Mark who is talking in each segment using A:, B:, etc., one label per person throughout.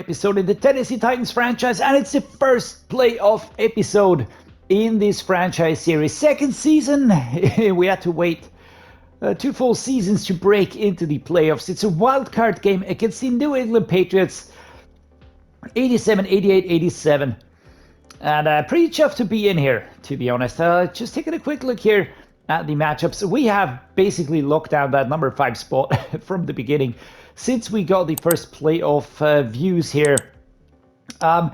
A: episode in the Tennessee Titans franchise, and it's the first playoff episode in this franchise series. Second season, we had to wait 2 full seasons to break into the playoffs. It's a wild card game against the New England Patriots, 87, 88, 87. And pretty chuffed to be in here, to be honest. Just taking a quick look here at the matchups. We have basically locked down that number 5 spot from the beginning since we got the first playoff views here. I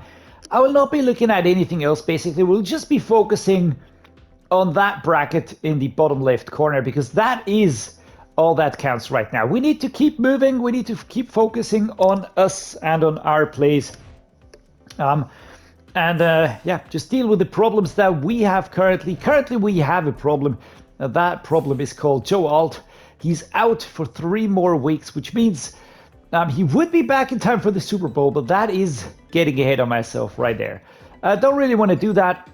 A: will not be looking at anything else, basically. We'll just be focusing on that bracket in the bottom left corner, because that is all that counts right now. We need to keep moving. We need to keep focusing on us and on our plays. Yeah, just deal with the problems that we have currently. Currently, we have a problem. That problem is called Joe Alt. He's out for 3 more weeks, which means he would be back in time for the Super Bowl, but that is getting ahead of myself right there. Don't really want to do that.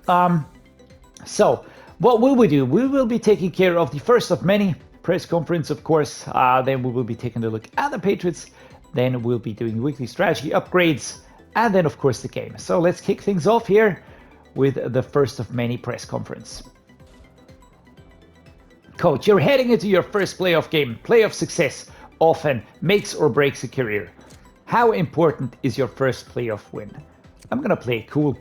A: So, what will we do? We will be taking care of the first of many press conference, of course. Then we will be taking a look at the Patriots. Then we'll be doing weekly strategy upgrades. And then, of course, the game. So let's kick things off here with the first of many press conference. Coach, you're heading into your first playoff game. Playoff success often makes or breaks a career. How important is your first playoff win? I'm going to play it cool.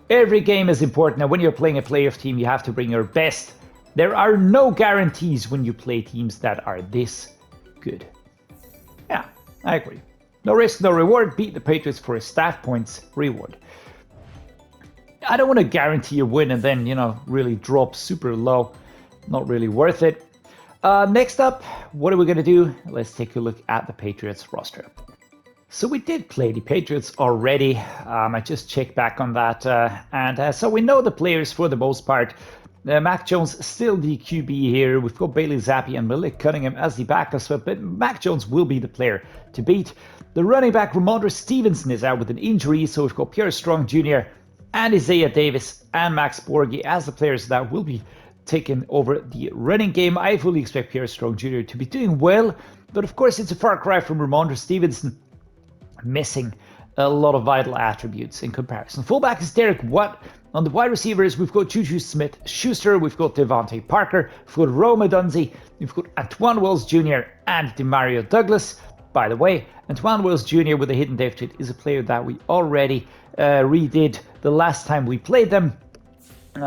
A: Every game is important, and when you're playing a playoff team, you have to bring your best. There are no guarantees when you play teams that are this good. Yeah, I agree. No risk, no reward. Beat the Patriots for a staff points reward. I don't want to guarantee a win and then, really drop super low. Not really worth it. Next up, what are we going to do? Let's take a look at the Patriots roster. So we did play the Patriots already. I just checked back on that. So we know the players for the most part. Mac Jones still the QB here. We've got Bailey Zappi and Malik Cunningham as the backups, but Mac Jones will be the player to beat. The running back Ramondre Stevenson is out with an injury, so we've got Pierre Strong Jr. and Isaiah Davis and Max Borghi as the players that will be taking over the running game. I fully expect Pierre Strong Jr. to be doing well, but of course it's a far cry from Ramondre Stevenson, missing a lot of vital attributes in comparison. Fullback is Derrick Watt. On the wide receivers, we've got Juju Smith-Schuster, we've got Devontae Parker, we've got Rome Odunze, we've got Antwane Wells Jr. and Demario Douglas. By the way, Antwane Wells Jr. with a hidden dev trait is a player that we already redid the last time we played them.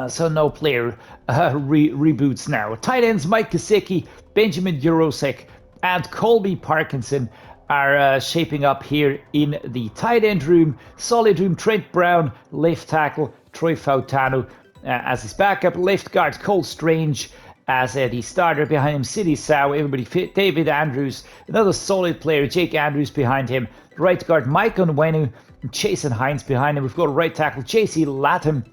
A: So no player reboots now. Tight ends Mike Gesicki, Benjamin Jurosek, and Colby Parkinson are shaping up here in the tight end room. Solid room, Trent Brown, left tackle, Troy Fautanu as his backup. Left guard, Cole Strange as the starter. Behind him, Sidney Sow, everybody fit. David Andrews, another solid player. Jake Andrews behind him. Right guard, Mike Onwenu, and Jason Hines behind him. We've got right tackle, JC Latham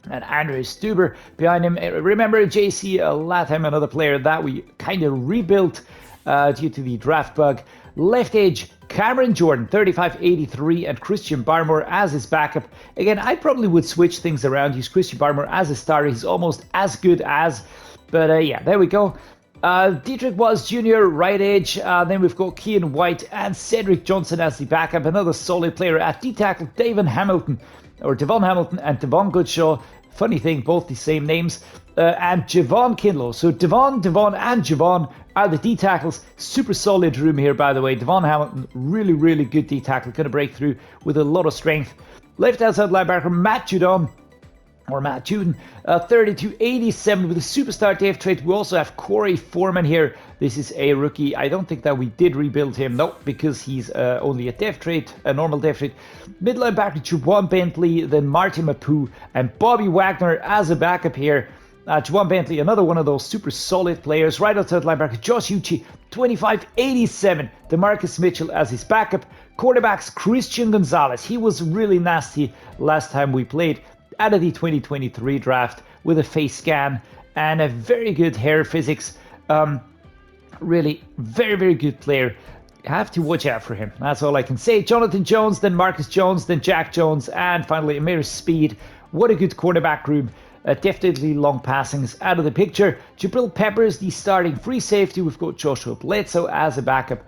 A: and Andrew Stuber behind him. Remember, JC Latham, another player that we kind of rebuilt due to the draft bug. Left edge, Cameron Jordan, 35-83, and Christian Barmore as his backup. Again, I probably would switch things around, use Christian Barmore as a starter. He's almost as good as, but yeah, there we go. Dietrich Was Jr., right edge. Then we've got Kean White and Cedric Johnson as the backup. Another solid player at D-tackle, Devon Hamilton and Devon Goodshaw. Funny thing, both the same names. And Javon Kinlow. So Devon, and Javon are the D-tackles. Super solid room here, by the way. Devon Hamilton, really, really good D-tackle. Going to break through with a lot of strength. Left outside linebacker, Matt Judon, 32-87 with a superstar dev trait. We also have Corey Foreman here. This is a rookie. I don't think that we did rebuild him. No, because he's only a dev trait, a normal dev trait. Mid linebacker, Juwan Bentley, then Martin Mapu, and Bobby Wagner as a backup here. Juwan Bentley, another one of those super solid players. Right outside linebacker, Josh Uche, 25-87. DeMarcus Mitchell as his backup. Quarterbacks, Christian Gonzalez. He was really nasty last time we played. Out of the 2023 draft with a face scan and a very good hair physics. Really very, very good player. Have to watch out for him. That's all I can say. Jonathan Jones, then Marcus Jones, then Jack Jones, and finally Amir Speed. What a good cornerback room. Definitely long passings out of the picture. Jabril Peppers, the starting free safety. We've got Joshua Bledsoe as a backup.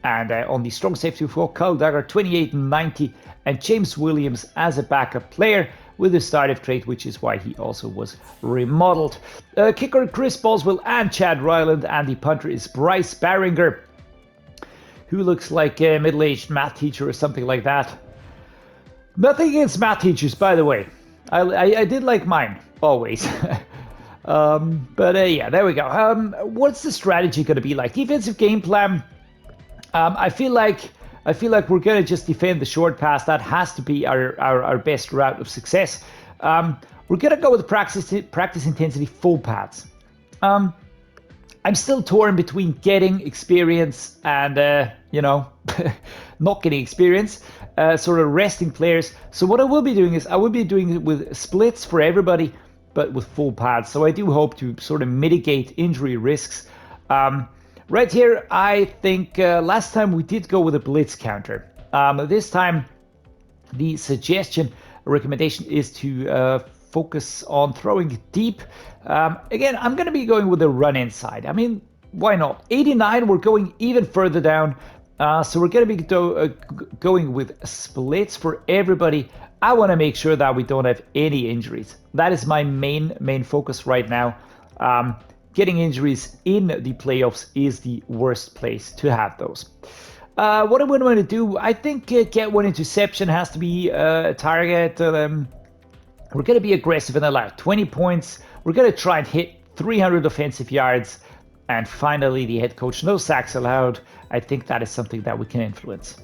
A: And on the strong safety, we've got Kyle Dagger, 28 and 90, and James Williams as a backup player with a startive trait, which is why he also was remodeled. Kicker Chris Boswell and Chad Ryland, and the punter is Bryce Barringer, who looks like a middle-aged math teacher or something like that. Nothing against math teachers, by the way. I did like mine, always. But yeah, there we go. What's the strategy going to be like? Defensive game plan. I feel like we're going to just defend the short pass. That has to be our best route of success. We're going to go with practice intensity full pads. I'm still torn between getting experience and, not getting experience, sort of resting players. So what I will be doing is I will be doing it with splits for everybody, but with full pads. So I do hope to sort of mitigate injury risks. Right here, I think last time we did go with a blitz counter. This time, the recommendation is to focus on throwing it deep. Again, I'm going to be going with a run inside. I mean, why not? 89, we're going even further down. So we're going to be going with splits for everybody. I want to make sure that we don't have any injuries. That is my main focus right now. Getting injuries in the playoffs is the worst place to have those. What I'm going to do, I think get one interception has to be a target. We're going to be aggressive and allow 20 points. We're going to try and hit 300 offensive yards. And finally, the head coach, no sacks allowed. I think that is something that we can influence.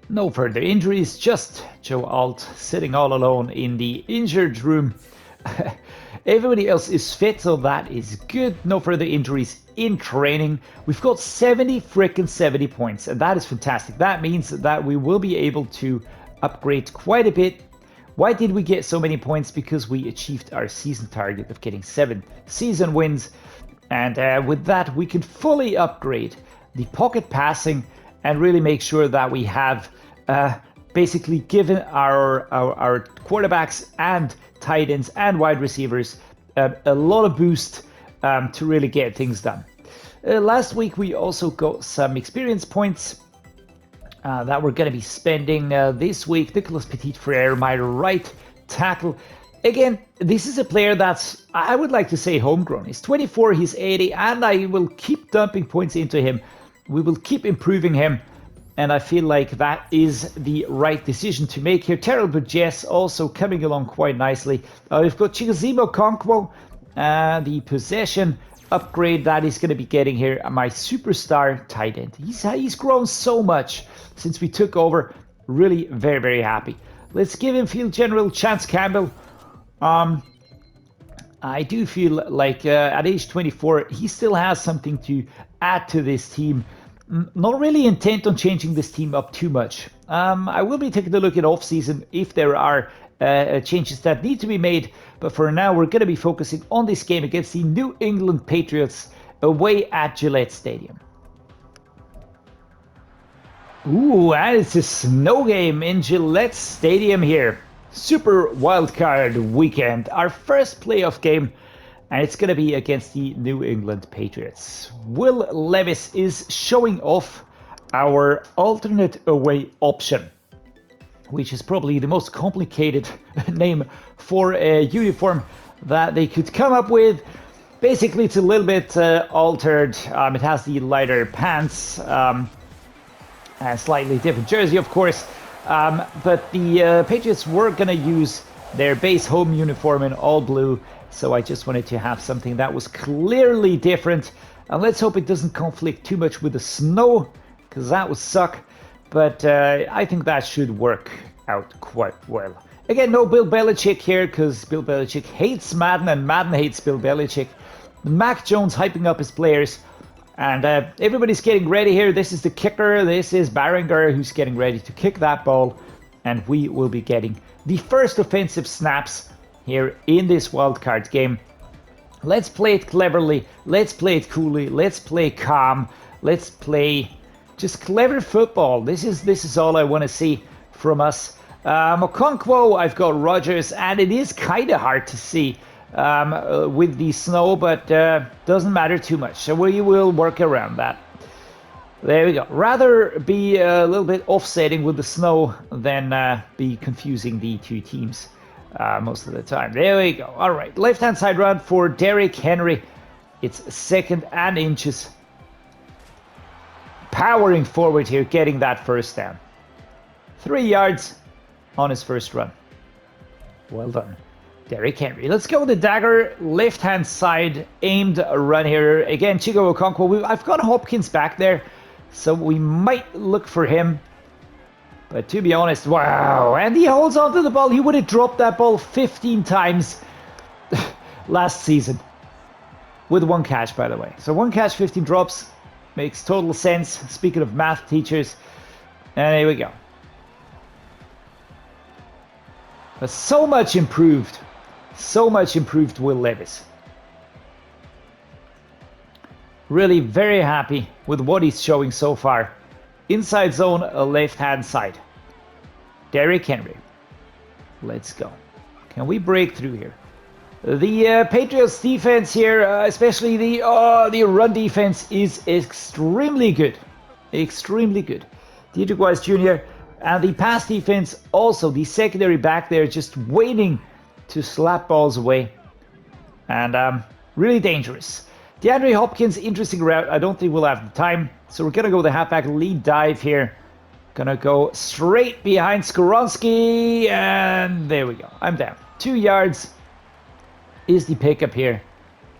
A: No further injuries, just Joe Alt sitting all alone in the injured room. Everybody else is fit, so that is good. No further injuries in training. We've got 70 points, and that is fantastic. That means that we will be able to upgrade quite a bit. Why did we get so many points? Because we achieved our season target of getting 7 season wins. And with that, we can fully upgrade the pocket passing and really make sure that we have basically given our quarterbacks and tight ends and wide receivers a lot of boost to really get things done. Last week, we also got some experience points that we're going to be spending this week. Nicholas Petit-Frere, my right tackle. Again, this is a player that's, I would like to say, homegrown. He's 24, he's 80, and I will keep dumping points into him. We will keep improving him, and I feel like that is the right decision to make here. Terrible Jess also coming along quite nicely. We've got Chigozimo Okonkwo, the possession upgrade that he's going to be getting here. My superstar tight end. He's grown so much since we took over. Really very, very happy. Let's give him field general Chance Campbell. I do feel like at age 24, he still has something to add to this team. Not really intent on changing this team up too much. I will be taking a look at off-season if there are changes that need to be made. But for now, we're going to be focusing on this game against the New England Patriots away at Gillette Stadium. Ooh, and it's a snow game in Gillette Stadium here. Super wildcard weekend, our first playoff game, and it's going to be against the New England Patriots. Will Levis is showing off our alternate away option, which is probably the most complicated name for a uniform that they could come up with. Basically, it's a little bit altered. It has the lighter pants, and slightly different jersey, of course. But the Patriots were going to use their base home uniform in all blue, so I just wanted to have something that was clearly different. And let's hope it doesn't conflict too much with the snow, because that would suck. But I think that should work out quite well. Again, no Bill Belichick here, because Bill Belichick hates Madden, and Madden hates Bill Belichick. Mac Jones hyping up his players. And everybody's getting ready here. This is the kicker. This is Barringer who's getting ready to kick that ball. And we will be getting the first offensive snaps here in this wildcard game. Let's play it cleverly. Let's play it coolly. Let's play calm. Let's play just clever football. This is all I want to see from us. Okonkwo, I've got Rodgers, and it is kind of hard to see with the snow, but doesn't matter too much, so we will work around that. There we go. Rather be a little bit offsetting with the snow than be confusing the two teams most of the time. There we go. All right, left-hand side run for Derrick Henry. It's second and inches. Powering forward here, getting that first down. 3 yards on his first run. Well done, Derrick Henry. Let's go with the dagger, left-hand side, aimed run here. Again, Chig Okonkwo. I've got Hopkins back there, so we might look for him. But to be honest, wow. And he holds on to the ball. He would have dropped that ball 15 times last season. With 1 catch, by the way. So 1 catch, 15 drops. Makes total sense. Speaking of math teachers. And here we go. But so much improved. So much improved Will Levis. Really very happy with what he's showing so far. Inside zone, left-hand side. Derrick Henry. Let's go. Can we break through here? The Patriots defense here, especially the run defense, is extremely good. Extremely good. Derrick Wise Jr. And the pass defense also, the secondary back there just waiting to slap balls away. And really dangerous. DeAndre Hopkins, interesting route. I don't think we'll have the time. So we're going to go the halfback lead dive here. Gonna go straight behind Skoronski. And there we go. I'm down. 2 yards is the pickup here.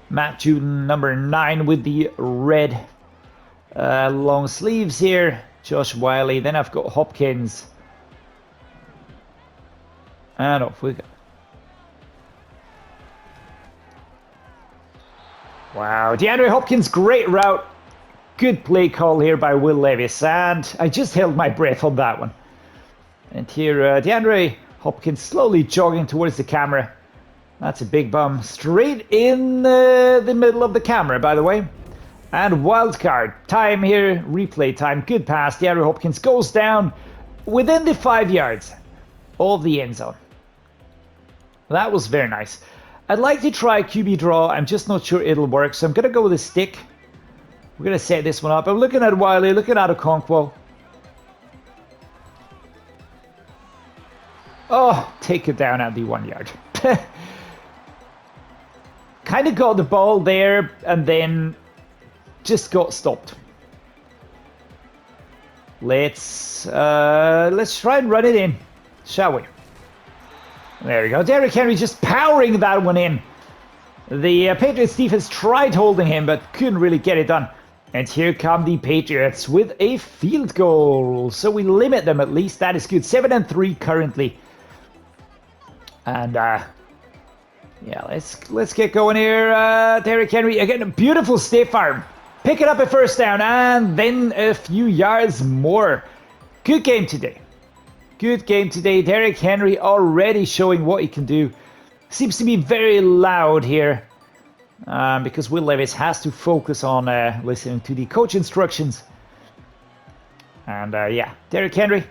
A: Matt Juden, number 9 with the red long sleeves here. Josh Whyle. Then I've got Hopkins. And off we go. Wow, DeAndre Hopkins, great route. Good play call here by Will Levis. And I just held my breath on that one. And here, DeAndre Hopkins slowly jogging towards the camera. That's a big bum. Straight in the middle of the camera, by the way. And wild card. Time here, replay time. Good pass. DeAndre Hopkins goes down within the 5 yards of the end zone. That was very nice. I'd like to try QB draw. I'm just not sure it'll work. So I'm going to go with a stick. We're going to set this one up. I'm looking at Whyle, looking at Okonkwo. Oh, take it down at the 1 yard. Kind of got the ball there and then just got stopped. Let's try and run it in, shall we? There we go. Derrick Henry just powering that one in. The Patriots defense tried holding him, but couldn't really get it done. And here come the Patriots with a field goal. So we limit them at least. That is good. 7-3 currently. And yeah, let's get going here. Derrick Henry again, a beautiful stiff arm. Pick it up a first down and then a few yards more. Good game today. Good game today. Derrick Henry already showing what he can do. Seems to be very loud here because Will Levis has to focus on listening to the coach instructions. And yeah, Derrick Henry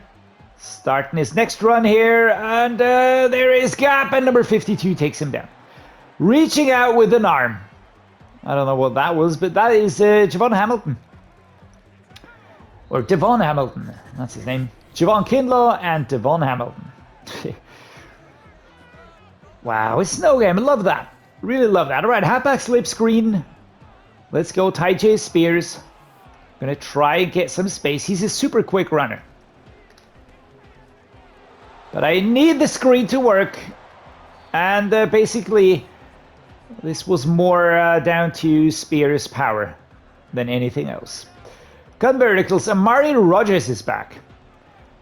A: starting his next run here. And there is gap and number 52 takes him down. Reaching out with an arm. I don't know what that was, but that is Javon Hamilton. Or Devon Hamilton. That's his name. Javon Kinlaw and Devon Hamilton. Wow, it's snow game. I love that. Really love that. All right, halfback slip screen. Let's go Tyjae Spears. Gonna try and get some space. He's a super quick runner. But I need the screen to work. And basically, this was more down to Spears' power than anything else. Gun verticals. Amari Rodgers is back.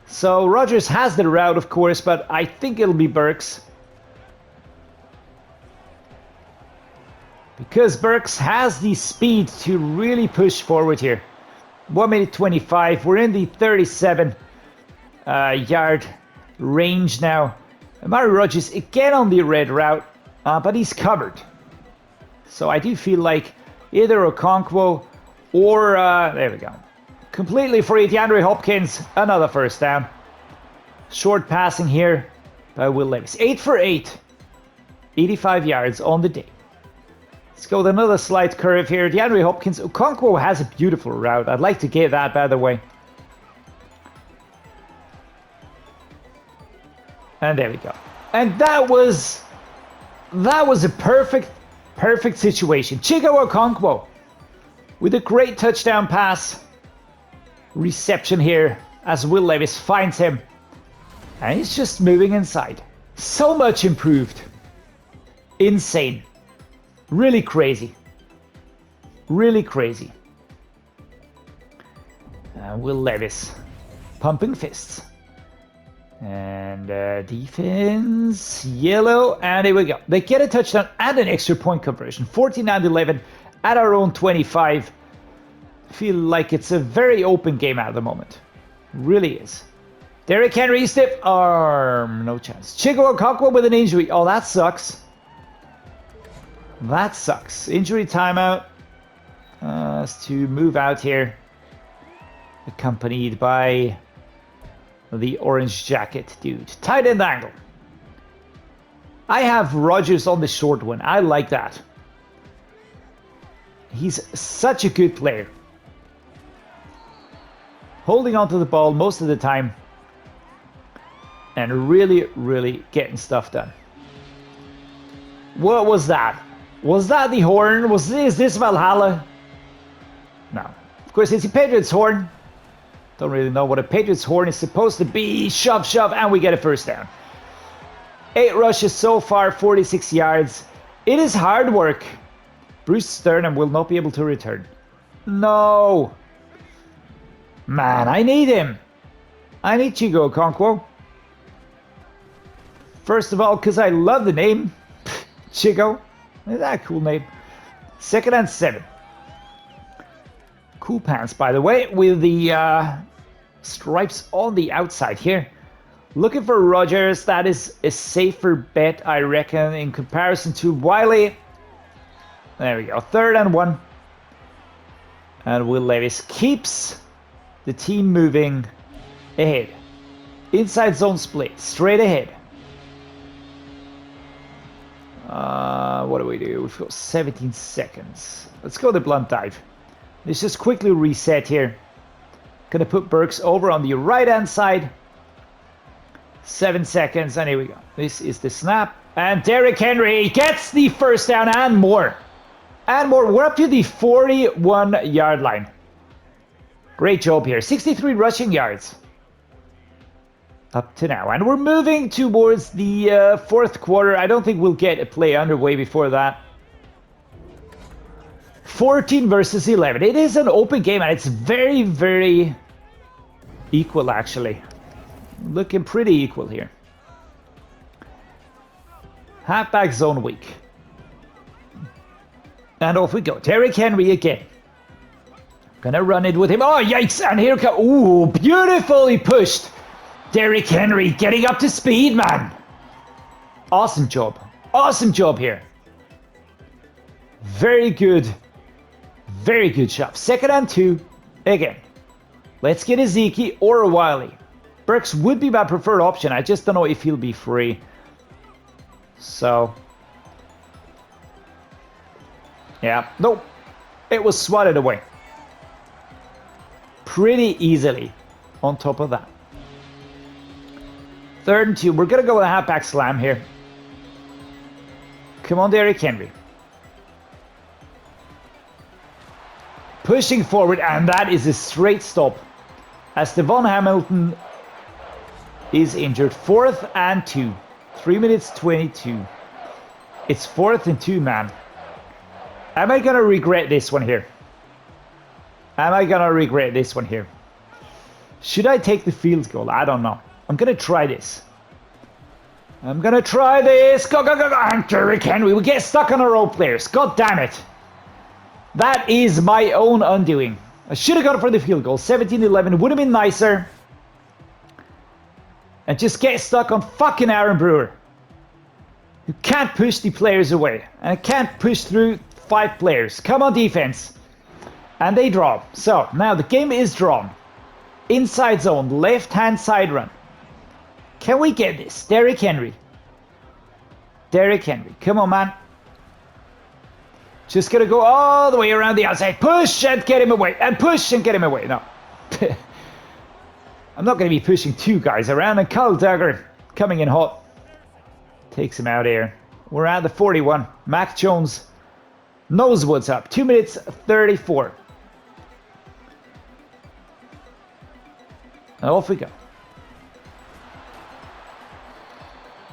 A: So Rodgers has the route, of course, but I think it'll be Burks. Because Burks has the speed to really push forward here. 1 minute 25. We're in the 37 yard range now. Amari Rodgers again on the red route, but he's covered. So I do feel like either Okonkwo or, there we go. Completely free, DeAndre Hopkins, another first down. Short passing here by Will Levis. 8 for 8. 85 yards on the day. Let's go with another slight curve here. DeAndre Hopkins. Okonkwo has a beautiful route. I'd like to get that, by the way. And there we go. And that was a perfect situation. Chig Okonkwo with a great touchdown pass. Reception here as Will Levis finds him. And he's just moving inside. So much improved. Insane. Really crazy. Really crazy. Will Levis pumping fists. And defense, yellow, and here we go. They get a touchdown and an extra point conversion. 49-11 at our own 25. Feel like it's a very open game at the moment. Really is. Derrick Henry, stiff arm, no chance. Chig Okonkwo with an injury. Oh, that sucks. That sucks. Injury timeout. Has to move out here. Accompanied by the orange jacket dude. Tight end angle. I have Rodgers on the short one. I like that. He's such a good player. Holding onto the ball most of the time. And really getting stuff done. What was that? Was that the horn? Is this Valhalla? No. Of course, it's the Patriots horn. Don't really know what a Patriots horn is supposed to be. Shove, and we get a first down. 8 rushes so far, 46 yards. It is hard work. Bruce Sternum will not be able to return. No. Man, I need him. I need Chig Okonkwo. First of all, because I love the name. Chigo. Isn't that a cool name? 2nd and 7. Cool pants, by the way, with the stripes on the outside here. Looking for Rodgers. That is a safer bet, I reckon, in comparison to Whyle. There we go. 3rd and 1. And Will Levis keeps the team moving ahead. Inside zone split. Straight ahead. What do we do? We've got 17 seconds. Let's go the blunt dive. Let's just quickly reset here. Gonna put Burks over on the right hand side. 7 seconds, and here we go. This is the snap. And Derrick Henry gets the first down and more. And more. We're up to the 41-yard line. Great job here. 63 rushing yards. Up to now. And we're moving towards the 4th quarter. I don't think we'll get a play underway before that. 14 versus 11. It is an open game, and it's very equal, actually. Looking pretty equal here. Halfback zone weak. And off we go. Derrick Henry again. Gonna run it with him. Oh, yikes! And here comes... Ooh, beautifully pushed. Derrick Henry getting up to speed, man. Awesome job. Awesome job here. Very good shot. 2nd and 2. Again. Let's get a Zeke or a Whyle. Burks would be my preferred option. I just don't know if he'll be free. So. Yeah. Nope. It was swatted away. Pretty easily. On top of that. 3rd and 2. We're going to go with a halfback slam here. Come on, Derrick Henry. Pushing forward, and that is a straight stop. As Devon Hamilton is injured. 4th and 2. 3 minutes 22. It's 4th and 2, man. Am I going to regret this one here? Am I going to regret this one here? Should I take the field goal? I don't know. I'm going to try this. I'm going to try this. Go. And Derrick Henry. We get stuck on our own players. God damn it. That is my own undoing. I should have gone for the field goal. 17-11 would have been nicer. And just get stuck on fucking Aaron Brewer. You can't push the players away. And can't push through 5 players. Come on, defense. And they draw. So, now the game is drawn. Inside zone. Left-hand side run. Can we get this? Derrick Henry. Derrick Henry. Come on, man. Just gonna go all the way around the outside. Push and get him away. And push and get him away. No. I'm not gonna be pushing two guys around. And Kyle Dagger coming in hot. Takes him out here. We're at the 41. Mac Jones knows what's up. 2 minutes 34. And off we go.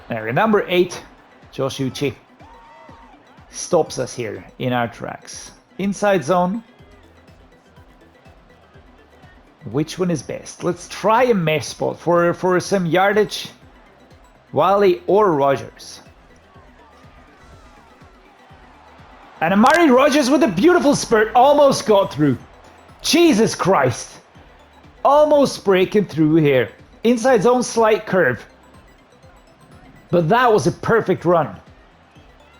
A: There we go. Number 8, Josh Uche. Stops us here in our tracks. Inside zone. Which one is best? Let's try a mesh spot for some yardage. Whyle or Rodgers. And Amari Rodgers with a beautiful spurt almost got through. Jesus Christ. Almost breaking through here. Inside zone, slight curve. But that was a perfect run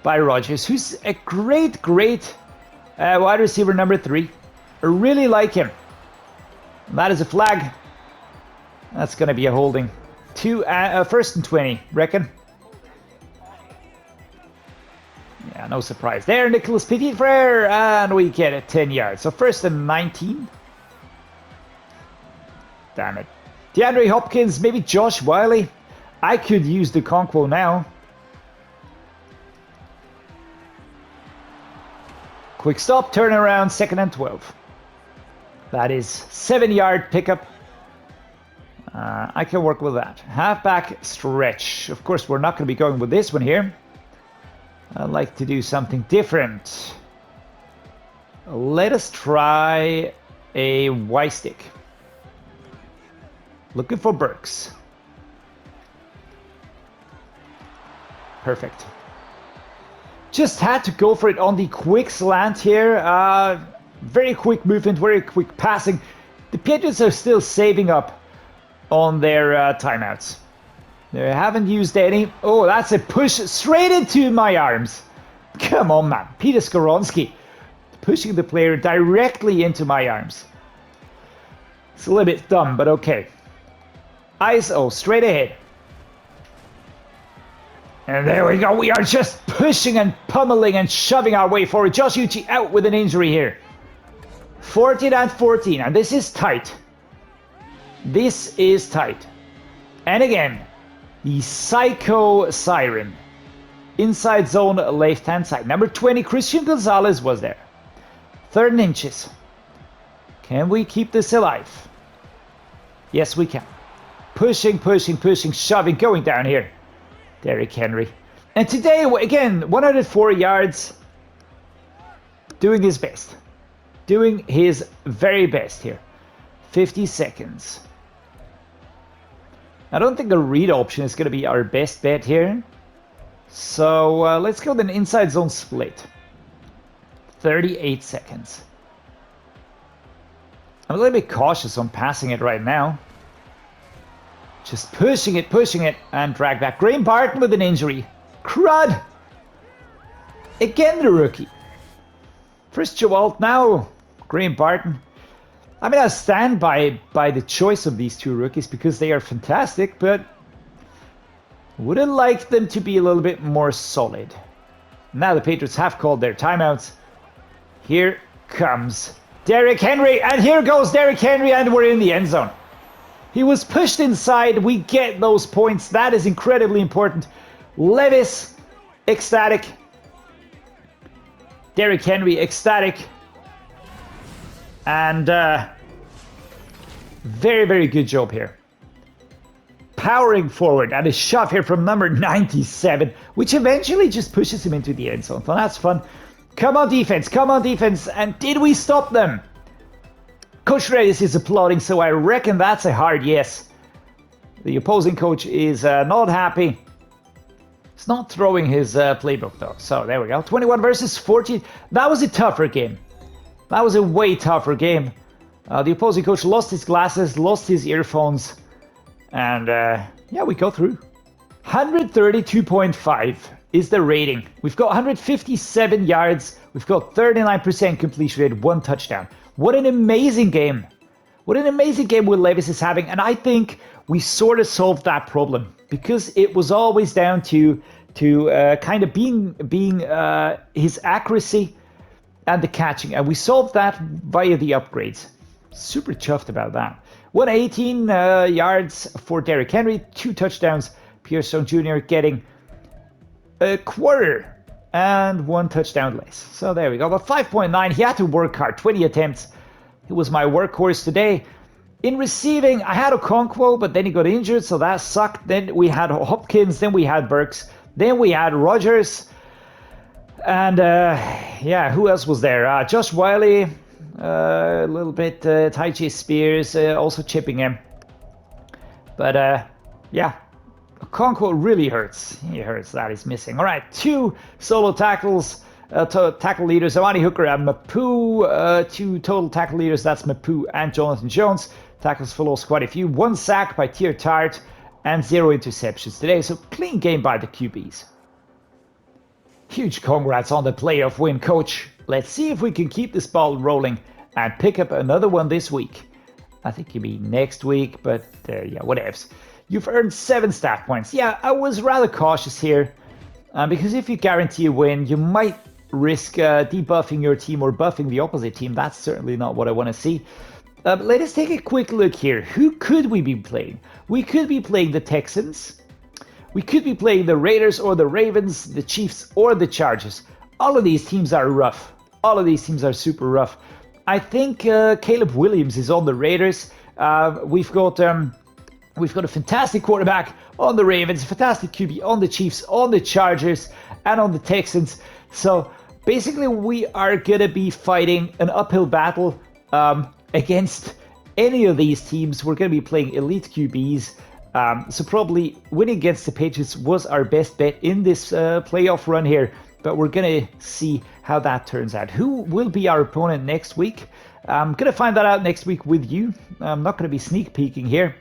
A: by Rodgers, who's a great wide receiver number 3. I really like him. And that is a flag. That's going to be a holding. 1st and 20, reckon. Yeah, no surprise there. Nicholas Petit-Frere, and we get it 10 yards. So 1st and 19. Damn it. DeAndre Hopkins, maybe Josh Whyle. I could use the Okonkwo now. Quick stop, turn around, 2nd and 12. That is 7-yard pickup. I can work with that. Halfback stretch. Of course, we're not going to be going with this one here. I'd like to do something different. Let us try a Y stick. Looking for Burks. Perfect. Just had to go for it on the quick slant here. Very quick movement, very quick passing. The Patriots are still saving up on their timeouts. They haven't used any. Oh, that's a push straight into my arms. Come on, man. Peter Skoronski pushing the player directly into my arms. It's a little bit dumb, but okay. ISO, straight ahead. And there we go. We are just pushing and pummeling and shoving our way forward. Josh Uche out with an injury here. 14 and 14. And this is tight. This is tight. And again, the Psycho Siren. Inside zone, left-hand side. Number 20, Christian Gonzalez was there. 3rd and inches. Can we keep this alive? Yes, we can. Pushing, shoving, going down here. Derrick Henry. And today, again, 104 yards. Doing his best. Doing his very best here. 50 seconds. I don't think a read option is going to be our best bet here. So let's go with an inside zone split. 38 seconds. I'm a little bit cautious on passing it right now. Just pushing it, and drag back. Graham Barton with an injury. Crud! Again the rookie. First Joel, now Graham Barton. I mean, I stand by the choice of these two rookies because they are fantastic, but would have liked them to be a little bit more solid. Now the Patriots have called their timeouts. Here comes Derrick Henry, and here goes Derrick Henry, and we're in the end zone. He was pushed inside. We get those points. That is incredibly important. Levis, ecstatic. Derrick Henry, ecstatic. And very, very good job here. Powering forward, and a shove here from number 97, which eventually just pushes him into the end zone. So that's fun. Come on, defense. Come on, defense. And did we stop them? Coach Dreddeus is applauding, so I reckon that's a hard yes. The opposing coach is not happy. He's not throwing his playbook, though. So there we go. 21 versus 14. That was a tougher game. That was a way tougher game. The opposing coach lost his glasses, lost his earphones. And yeah, we go through. 132.5 is the rating. We've got 157 yards. We've got 39% completion rate, 1 touchdown. What an amazing game. What an amazing game Will Levis is having. And I think we sort of solved that problem because it was always down to kind of being his accuracy. and the catching, and we solved that via the upgrades. Super chuffed about that. 118 yards for Derrick Henry, 2 touchdowns. Pierre Stone Jr. getting a quarter and 1 touchdown less. So there we go. But 5.9, he had to work hard. 20 attempts. He was my workhorse today. In receiving, I had Okonkwo, but then he got injured, so that sucked. Then we had Hopkins, then we had Burks, then we had Rodgers. And yeah, who else was there? Josh Whyle, a little bit, Tyjae Spears also chipping him. But yeah, Okonkwo really hurts. He hurts that he's missing. All right, 2 solo tackles, tackle leaders, Amani Hooker and Mapu. 2 total tackle leaders, that's Mapu and Jonathan Jones. Tackles for loss quite a few. 1 sack by Tyjae Tart and 0 interceptions today. So clean game by the QBs. Huge congrats on the playoff win, coach. Let's see if we can keep this ball rolling and pick up another one this week. I think it'll be next week, but yeah, whatevs. You've earned 7 stat points. Yeah, I was rather cautious here because if you guarantee a win, you might risk debuffing your team or buffing the opposite team. That's certainly not what I want to see. Let us take a quick look here. Who could we be playing? We could be playing the Texans. We could be playing the Raiders or the Ravens, the Chiefs or the Chargers. All of these teams are rough. All of these teams are super rough. I think Caleb Williams is on the Raiders. We've got a fantastic quarterback on the Ravens, fantastic QB on the Chiefs, on the Chargers, and on the Texans. So basically, we are going to be fighting an uphill battle against any of these teams. We're going to be playing elite QBs. So probably winning against the Patriots was our best bet in this playoff run here. But we're going to see how that turns out. Who will be our opponent next week? I'm going to find that out next week with you. I'm not going to be sneak peeking here.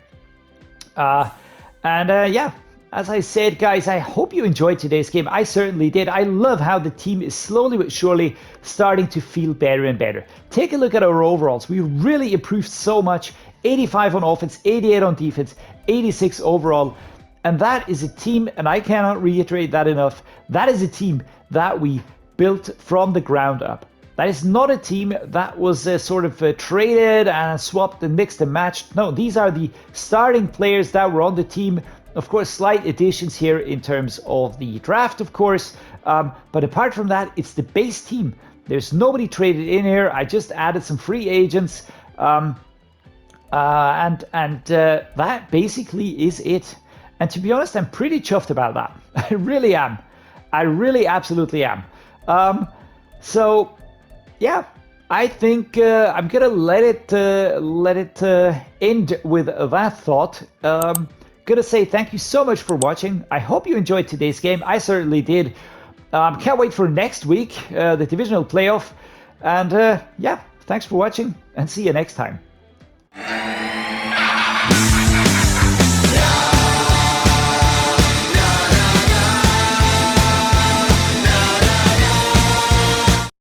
A: Yeah, as I said, guys, I hope you enjoyed today's game. I certainly did. I love how the team is slowly but surely starting to feel better and better. Take a look at our overalls. We really improved so much. 85 on offense, 88 on defense, 86 overall. And that is a team, and I cannot reiterate that enough, that is a team that we built from the ground up. That is not a team that was sort of traded and swapped and mixed and matched. No, these are the starting players that were on the team. Of course, slight additions here in terms of the draft, of course. But apart from that, it's the base team. There's nobody traded in here. I just added some free agents. That basically is it. And to be honest, I'm pretty chuffed about that. I really am. I really absolutely am. So yeah, I think I'm gonna let it end with that thought. Gonna say thank you so much for watching. I hope you enjoyed today's game. I certainly did. Can't wait for next week, the divisional playoff. And yeah, thanks for watching and see you next time.